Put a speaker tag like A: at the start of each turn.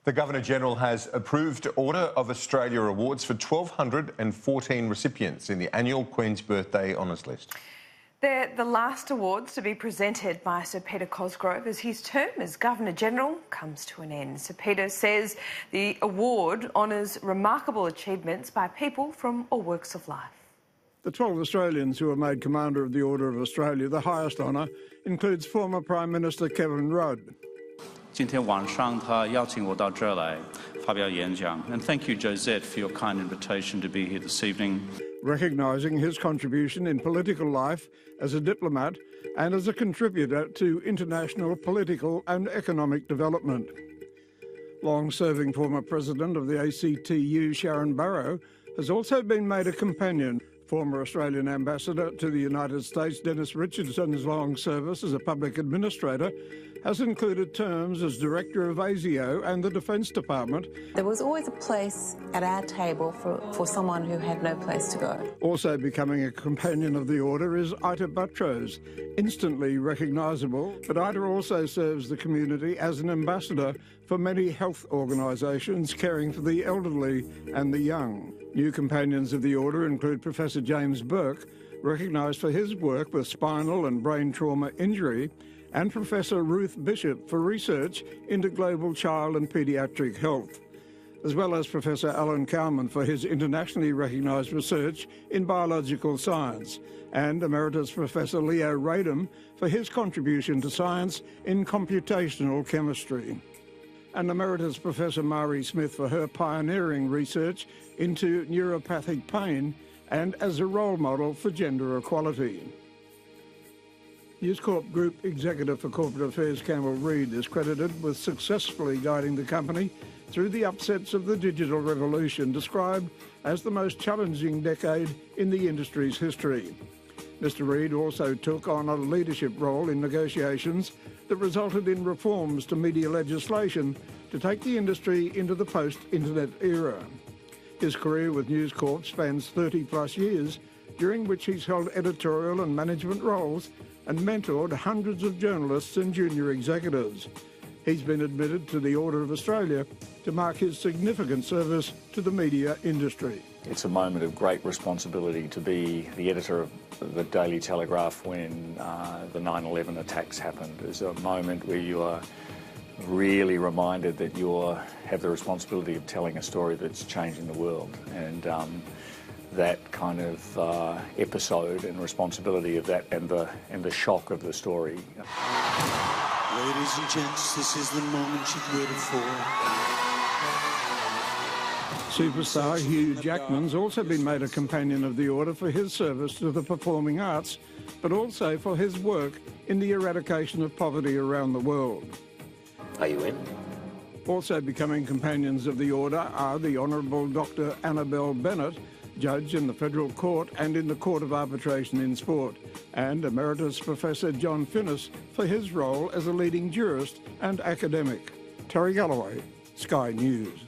A: The Governor-General has approved Order of Australia awards for 1,214 recipients in the annual Queen's Birthday Honours List.
B: They're the last awards to be presented by Sir Peter Cosgrove as his term as Governor-General comes to an end. Sir Peter says the award honours remarkable achievements by people from all walks of life.
C: The 12 Australians who were made Commander of the Order of Australia, the highest honour, includes former Prime Minister Kevin Rudd.
D: 今天晚上他邀请我到这儿来发表演讲 and thank you Josette for your kind invitation to be here this evening.
C: Recognising his contribution in political life as a diplomat and as a contributor to international political and economic development. Long-serving former President of the ACTU, Sharon Burrow, has also been made a companion. Former Australian Ambassador to the United States, Dennis Richardson's long service as a public administrator has included terms as Director of ASIO and the Defence Department.
E: There was always a place at our table for someone who had no place to go.
C: Also becoming a companion of the Order is Ita Buttrose, instantly recognisable, but Ita also serves the community as an ambassador for many health organisations caring for the elderly and the young. New companions of the Order include Professor James Burke, recognised for his work with spinal and brain trauma injury, and Professor Ruth Bishop for research into global child and paediatric health, as well as Professor Alan Cowman for his internationally recognised research in biological science, and Emeritus Professor Leo Radum for his contribution to science in computational chemistry, and Emeritus Professor Mari Smith for her pioneering research into neuropathic pain and as a role model for gender equality. News Corp Group Executive for Corporate Affairs Campbell Reid is credited with successfully guiding the company through the upsets of the digital revolution, described as the most challenging decade in the industry's history. Mr Reid also took on a leadership role in negotiations that resulted in reforms to media legislation to take the industry into the post-internet era. His career with News Corp spans 30-plus years, during which he's held editorial and management roles and mentored hundreds of journalists and junior executives. He's been admitted to the Order of Australia to mark his significant service to the media industry.
F: It's a moment of great responsibility to be the editor of the Daily Telegraph when the 9/11 attacks happened. It's a moment where you are really reminded that you have the responsibility of telling a story that's changing the world, and that kind of episode and responsibility of that and the shock of the story.
G: Ladies and gents, this is the moment you've waited for.
C: Superstar Hugh Jackman's also been made a companion of the Order for his service to the performing arts, but also for his work in the eradication of poverty around the world.
H: Are you in?
C: Also becoming companions of the Order are the Honourable Dr Annabelle Bennett, Judge in the Federal Court and in the Court of Arbitration in Sport, and Emeritus Professor John Finnis for his role as a leading jurist and academic. Terry Galloway, Sky News.